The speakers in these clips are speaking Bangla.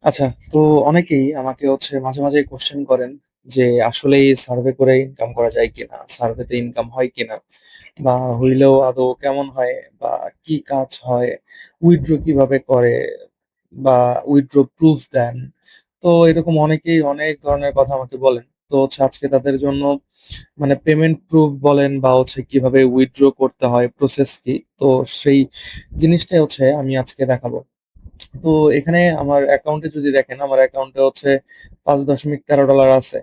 আচ্ছা, তো অনেকেই আমাকে মাঝে, মাঝে কোয়েশ্চেন করেন যে আসলেই সার্ভে করে ইনকাম করা যায় কিনা? সার্ভেতে ইনকাম হয় কিনা? বা হইলেও আদৌ কেমন হয়? বা কি কাজ হয়? উইথড্র কিভাবে করে? বা উইথড্র প্রুফ দেন। তো এরকম অনেকেই অনেক ধরনের কথা আমাকে বলেন। তো আজকে তাদের জন্য মানে পেমেন্ট প্রুফ বলেন বা কিভাবে উইথড্র করতে হয়, প্রসেস কি? তো সেই জিনিসটাই আমি আজকে দেখাবো। তো এখানে আমার অ্যাকাউন্টে যদি দেখেন, আমার অ্যাকাউন্টে $5.13 আছে।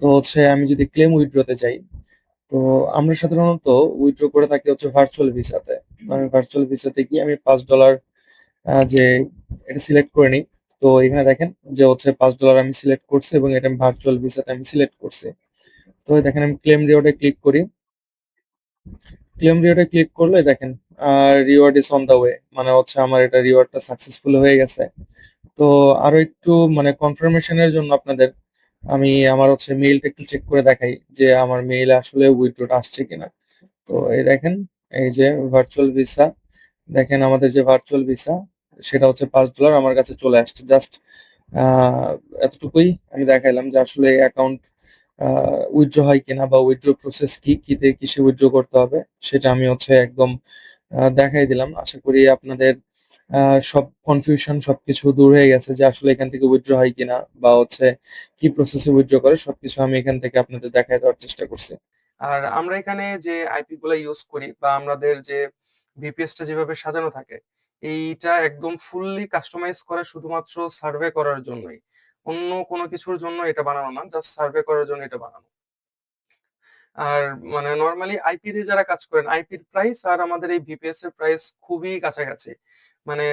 তো আমি যদি ক্লেম উইথড্রতে যাই, তো আমরা সাধারণত উইথড্র করে থাকি ভার্চুয়াল ভিসাতে। তো আমি ভার্চুয়াল ভিসাতে গিয়ে আমি $5 যে এটা সিলেক্ট করে নিই। তো এখানে দেখেন যে $5 আমি সিলেক্ট করছি এবং এটা আমি ভার্চুয়াল ভিসাতে আমি সিলেক্ট করছি। তো এই দেখেন আমি ক্লেম রিওয়ার্ডে ক্লিক করি। ক্লেম রিওয়ার্ডে ক্লিক করলে দেখেন reward is on the way, মানে আমার এটা রিওয়ার্ডটা সাকসেসফুল হয়ে গেছে। তো আরো একটু মানে কনফার্মেশনের জন্য আপনাদের আমি আমার মেইলটা একটু চেক করে দেখাই যে আমার মেইলে আসলে উইথড্রটা আসছে কিনা। তো এই দেখেন, এই যে ভার্চুয়াল ভিসা, দেখেন আমাদের যে ভার্চুয়াল ভিসা সেটা $5 আমার কাছে চলে আসছে। জাস্ট আহ এতটুকুই আমি দেখাইলাম যে আসলে অ্যাকাউন্ট উইথড্র হয় কিনা বা উইথড্র প্রসেস কি, কিতে কিসে উইথড্র করতে হবে সেটা আমি একদম দেখাই দিলাম। আশা করি আপনাদের সব কনফিউশন সবকিছু দূর হয়ে গেছে যে আসলে এখান থেকে উইথড্র হয় কিনা বা কি প্রসেসে উইথড্র করে, সবকিছু আমি এখান থেকে আপনাদের দেখায় দেওয়ার চেষ্টা করছি। আর আমরা এখানে যে আইপি গুলা ইউজ করি বা আমাদের যে ভিপিএস টা যেভাবে সাজানো থাকে, এইটা একদম ফুললি কাস্টমাইজ করা শুধুমাত্র সার্ভে করার জন্যই। অন্য কোনো কিছুর জন্য এটা বানানো না, জাস্ট সার্ভে করার জন্য এটা বানানো। আর মানে নরমালি আইপি দিয়ে যারা কাজ করেন, আইপির প্রাইস আর আমাদের এই ভিপিএস এর প্রাইস খুবই কাছাকাছি। মানে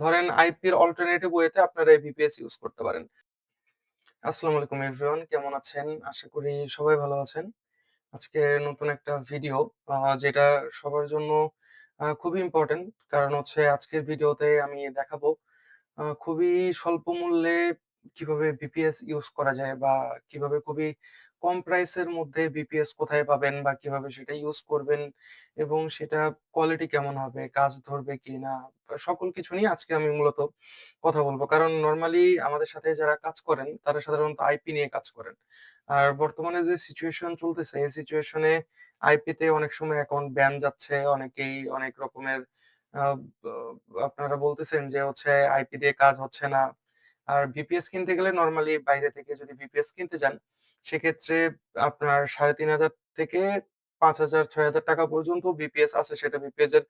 ধরেন আইপির অল্টারনেটিভ ওয়েতে আপনারা এই ভিপিএস ইউজ করতে পারেন। আসসালামু আলাইকুম এভরিওয়ান, কেমন আছেন? আশা করি সবাই ভালো আছেন। আজকে নতুন একটা ভিডিও যেটা সবার জন্য খুবই ইম্পোর্টেন্ট। কারণ আজকের ভিডিওতে আমি দেখাবো খুবই স্বল্প মূল্যে কিভাবে ভিপিএস ইউজ করা যায় বা কিভাবে খুবই কম প্রাইসের মধ্যে ভিপিএস কোথায় পাবেন বা কিভাবে সেটা ইউজ করবেন এবং সেটা কোয়ালিটি কেমন হবে, কাজ ধরবে কিনা, সকল কিছু নিয়ে আজকে আমি মূলত কথা বলবো। কারণ নরমালি আমাদের সাথে যারা কাজ করেন তারা সাধারণত আইপি নিয়ে কাজ করেন। আর বর্তমানে যে সিচুয়েশন চলতেছে এই সিচুয়েশনে আইপি তে অনেক সময় অ্যাকাউন্ট ব্যান যাচ্ছে, অনেকেই অনেক রকমের আহ, আপনারা বলতেছেন যে আইপি দিয়ে কাজ হচ্ছে না। আর ভিপিএস কিনতে গেলে নরমালি বাইরে থেকে যদি ভিপিএস কিনতে যান, সেক্ষেত্রে আপনার ৩,৫০০ থেকে ৫,০০০ ৬,০০০ টাকা পর্যন্ত ভিপিএস আছে, সেটা ভিপিএস এর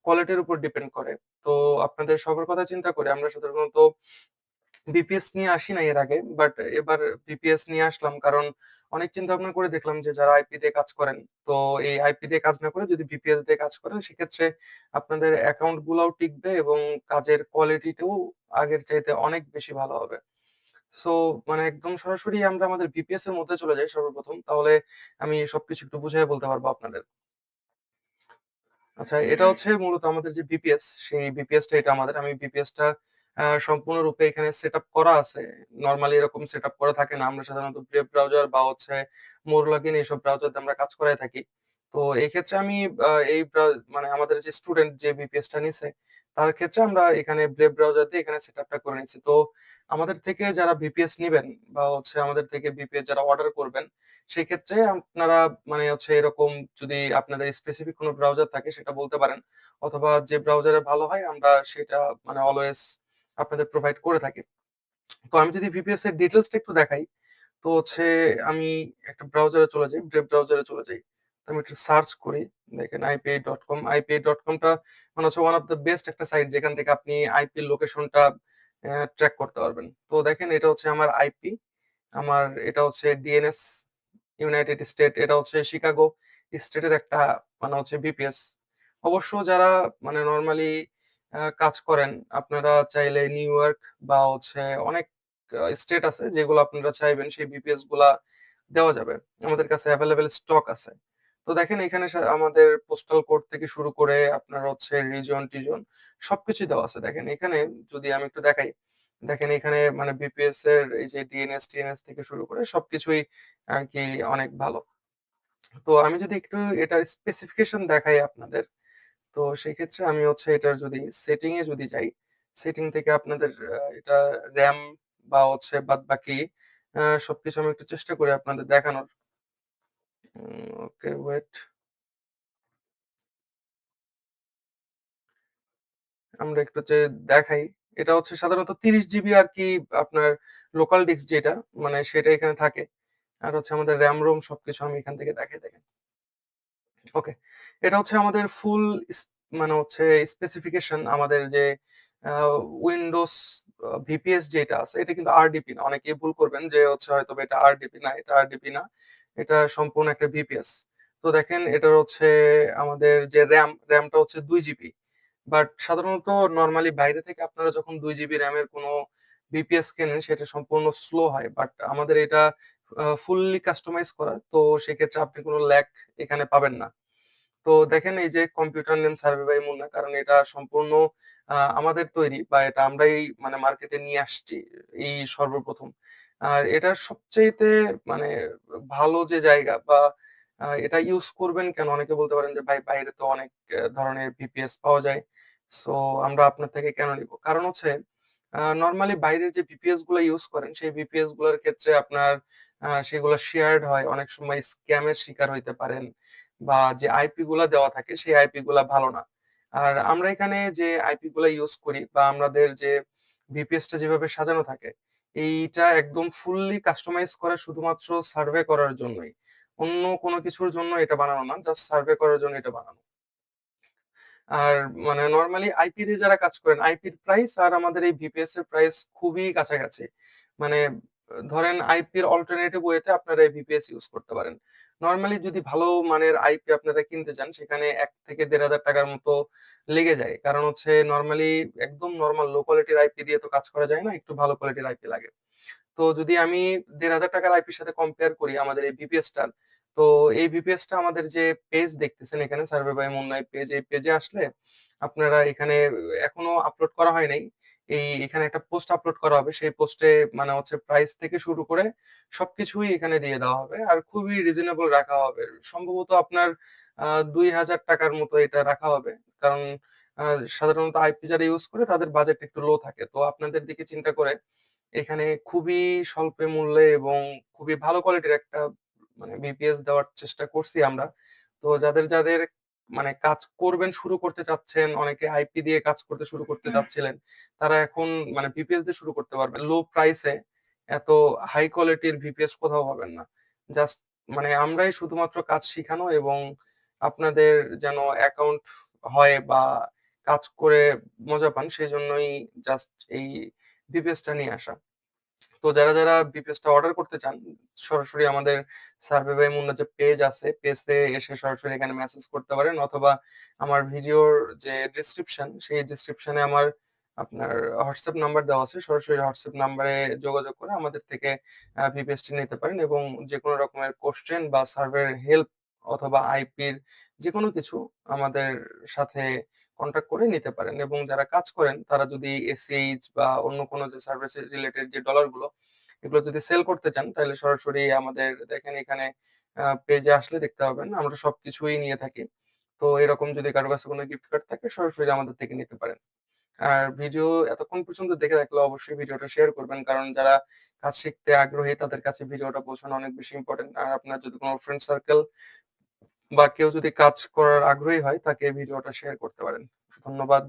কোয়ালিটির উপর ডিপেন্ড করে। তো আপনাদের সবার কথা চিন্তা করে আমরা সাধারণত বিপিএস নিয়ে আসি নাই এর আগে। বাট এবার বিপিএস নিয়ে আসলাম কারণ অনেক চিন্তা ভাবনা করে দেখলাম যে যারা আইপি দিয়ে কাজ করেন, তো এই আইপি দিয়ে কাজ না করে যদি বিপিএস দিয়ে কাজ করেন সেক্ষেত্রে আপনাদের অ্যাকাউন্ট গুলাও টিকবে এবং কাজের কোয়ালিটিটাও আগের চাইতে অনেক বেশি ভালো হবে। সো মানে একদম সরাসরি আমরা আমাদের বিপিএস এর মধ্যে চলে যাই সর্বপ্রথম, তাহলে আমি সবকিছু একটু বুঝিয়ে বলতে পারবো আপনাদের। আচ্ছা, এটা মূলত আমাদের যে বিপিএস, সেই বিপিএসটা এটা আমাদের। আমি বিপিএসটা সম্পূর্ণরূপে এখানে সেটআপ করা আছে। নরমালি এরকম সেটআপ করা থাকে না। আমরা সাধারণত ব্রেভ ব্রাউজার বা মোরলগিন এইসব ব্রাউজার দিয়ে আমরা কাজ করায় থাকি। তো এই ক্ষেত্রে আমি এই মানে আমাদের যে স্টুডেন্ট যে বিপিএসটা নিছে, তার ক্ষেত্রে আমরা এখানে ব্রেভ ব্রাউজার দিয়ে এখানে সেটআপটা করে নিচ্ছি। তো আমাদের থেকে যারা বিপিএস নিবেন বা আমাদের থেকে বিপিএস যারা অর্ডার করবেন, সেক্ষেত্রে আপনারা মানে এরকম যদি আপনাদের স্পেসিফিক কোনো ব্রাউজার থাকে সেটা বলতে পারেন। অথবা যে ব্রাউজারে ভালো হয় আমরা সেটা মানে অলওয়েজ আপনাদের প্রোভাইড করে থাকি। তো আমি যদি ভিপিএস এর ডিটেইলসটা একটু দেখাই, তো আমি একটা ব্রাউজারে চলে যাই, ব্রেভ ব্রাউজারে চলে যাই। তো আমি একটু সার্চ করি। দেখেন ipa.com, ipa.com টা মানে ওয়ান অফ দ্যা বেস্ট একটা সাইট যেখান থেকে আপনি আইপি লোকেশনটা ট্র্যাক করতে পারবেন। তো দেখেন এটা আমার আইপি, আমার এটা ডিএনএস ইউনাইটেড স্টেট, এটা শিকাগো স্টেটের একটা মানে বিপিএস। অবশ্য যারা মানে নরমালি কাজ করেন, আপনারা চাইলে নিউ ইয়র্ক বা অনেক স্টেট আছে যেগুলো আপনারা চাইবেন সেই বিপিএস গুলা দেওয়া যাবে। আমাদের কাছে অ্যাভেলেবেল স্টক আছে। তো দেখেন এখানে আমাদের পোস্টাল কোড থেকে শুরু করে আপনার রিজন টিজন সবকিছুই দেওয়া আছে। দেখেন এখানে যদি আমি একটু দেখাই, দেখেন এখানে মানে বিপিএস এর এই যে ডিএনএস টিএনএস থেকে শুরু করে সবকিছুই আরকি অনেক ভালো। তো আমি যদি একটু এটার স্পেসিফিকেশন দেখাই আপনাদের, তো সেক্ষেত্রে আমি এটার যদি সেটিং এ যদি যাই, সেটিং থেকে আপনাদের এটা RAM বা হচ্ছে বাদবাকি সবকিছু আমি একটু চেষ্টা করি আপনাদের দেখানোর। Okay wait. আমরা একটু দেখাই। এটা হচ্ছে সাধারণত ৩০ জিবি আরকি আপনার লোকাল ডিস্ক যেটা মানে সেটা এখানে থাকে। আর হচ্ছে আমাদের RAM-ROM সবকিছু আমি এখান থেকে দেখাই দেখেন। ওকে। এটা হচ্ছে আমাদের ফুল মানে হচ্ছে স্পেসিফিকেশন আমাদের যে আ Windows VPS যেটা আছে এটা কিন্তু RDP না। অনেকেই ভুল করবেন যে হচ্ছে হয়তোবা এটা RDP না, এটা RDP না। এটা সম্পূর্ণ একটা VPS। তো দেখেন এটার হচ্ছে আমাদের যে RAM টা হচ্ছে ২ জিবি। বাট সাধারণত নরমালি বাইরে থেকে আপনারা যখন ২ জিবি RAM এর কোনো VPS কেনেন সেটা সম্পূর্ণ স্লো হয়। বাট আমাদের এটা ফুললি কাস্টমাইজ করা। তো সেক্ষেত্রে আপনি কোনো ল্যাগ এখানে পাবেন না। তো দেখেন এই যে computer name survey by Munna কারণ এটা সম্পূর্ণ আমাদের তৈরি বা এটা আমরাই মানে মার্কেটে নিয়ে আসছি এই সর্বপ্রথম। আর এটার সবচাইতে মানে ভালো যে জায়গা বা এটা ইউজ করবেন কেন? অনেকে বলতে পারেন যে ভাই বাইরে তো অনেক ধরনের VPS পাওয়া যায়। সো আমরা আপনার থেকে কেন নিবো? কারণ হচ্ছে নরমালি বাইরের যে VPS গুলা ইউজ করেন সেই VPS গুলার ক্ষেত্রে আপনার সেগুলা শেয়ার্ড হয়। অনেক সময় স্ক্যাম এর শিকার হইতে পারেন। বা যে আইপি গুলা দেওয়া থাকে সেই আইপি গুলা ভালো না। আর আমরা এখানে যে আইপি গুলা ইউজ করি বা আমাদের যে ভিপিএস টা যেভাবে সাজানো থাকে, এইটা একদম ফুললি কাস্টমাইজ করা শুধুমাত্র সার্ভে করার জন্যই। অন্য কোনো কিছুর জন্য এটা বানানো না। জাস্ট সার্ভে করার জন্য এটা বানানো। আর মানে নরমালি আইপি দিয়ে যারা কাজ করেন, আইপির প্রাইস আর আমাদের এই ভিপিএস এর প্রাইস খুবই কাছাকাছি। মানে ধরেন আইপির অল্টারনেটিভ ওয়েতে আপনারা এই ভিপিএস ইউজ করতে পারেন। নরমালি যদি ভালো মানের আইপি আপনারা কিনতে চান, সেখানে ৳১ থেকে ৳১,৫০০ মতো লেগে যায়। কারণ হচ্ছে নরমালি একদম নরমাল লো কোয়ালিটির আইপি দিয়ে তো কাজ করা যায় না। একটু ভালো কোয়ালিটির আইপি লাগে। তো যদি আমি ৳১,৫০০ আইপির সাথে কম্পেয়ার করি আমাদের এই ভিপিএস টার, তো এই ভিপিএস টা আমাদের যে পেজ দেখতেছেন এখানে সার্ভে বাই মুন্নাই পেজ, এই পেজে আসলে আপনারা এখানে এখনো আপলোড করা হয় নাই। এখানে একটা পোস্ট আপলোড করা হবে। সেই পোস্টে মানে হচ্ছে প্রাইস থেকে শুরু করে সবকিছুই এখানে দিয়ে দেওয়া হবে। আর খুবই রিজনেবল রাখা হবে। সম্ভবত আপনার ৳২,০০০ র মতো এটা রাখা হবে। কারণ আ সাধারণত আইপি যারা ইউজ করে তাদের বাজেট একটু লো থাকে। তো আপনাদের দিকে চিন্তা করে এখানে খুবই স্বল্প মূল্যে এবং খুবই ভালো কোয়ালিটির একটা মানে VPS দেওয়ার চেষ্টা করছি আমরা। তো যাদের মানে কাজ করবেন শুরু করতে চাচ্ছেন, অনেকে আইপি দিয়ে কাজ করতে শুরু করতে চাচ্ছিলেন, তারা এখন মানে VPS দিয়ে শুরু করতে পারবেন। লো প্রাইসে এত হাই কোয়ালিটির VPS কোথাও পাবেন না। জাস্ট মানে আমরাই শুধুমাত্র কাজ শিখানো এবং আপনাদের যেন অ্যাকাউন্ট হয় বা কাজ করে মজা পান সেজন্যই জাস্ট এই VPS টা নিয়ে আসা। তো যারা বিপিএস টা অর্ডার করতে চান, সরাসরি আমাদের সার্ভে বাই মুন্না যে পেজ আছে, পেজে এসে সরাসরি এখানে মেসেজ করতে পারেন অথবা আমার ভিডিওর যে ডেসক্রিপশন, সেই ডেসক্রিপশনে আমার আপনার হোয়াটসঅ্যাপ নাম্বার দেওয়া আছে। সরাসরি হোয়াটসঅ্যাপ নাম্বারে যোগাযোগ করে আমাদের থেকে বিপিএস টি নিতে পারেন এবং যেকোনো রকমের কোয়েশ্চেন বা সার্ভের হেল্প অথবা আইপির যেকোনো কিছু আমাদের সাথে কন্টাক্ট করে নিতে পারেন এবং যারা কাজ করেন তারা যদি এসএইচ বা অন্য কোনো যে সার্ভিস রিলেটেড যে ডলার গুলো এগুলো যদি সেল করতে চান তাহলে সরাসরি আমাদের দেখেন এখানে পেজে আসলে দেখতে পাবেন আমরা সবকিছুই নিয়ে থাকি। তো এরকম যদি কারো কাছে কোনো গিফট কার্ড থাকে সরাসরি আমাদের থেকে নিতে পারেন। আর ভিডিও এতক্ষণ পর্যন্ত দেখে রাখলে অবশ্যই ভিডিওটা শেয়ার করবেন। কারণ যারা কাজ শিখতে আগ্রহী তাদের কাছে ভিডিওটা পৌঁছানো অনেক বেশি ইম্পোর্টেন্ট। আর আপনার যদি কোনো ফ্রেন্ড সার্কেল বা কেউ যদি কাজ করার আগ্রহী হয় তাকে ভিডিওটা শেয়ার করতে পারেন। ধন্যবাদ।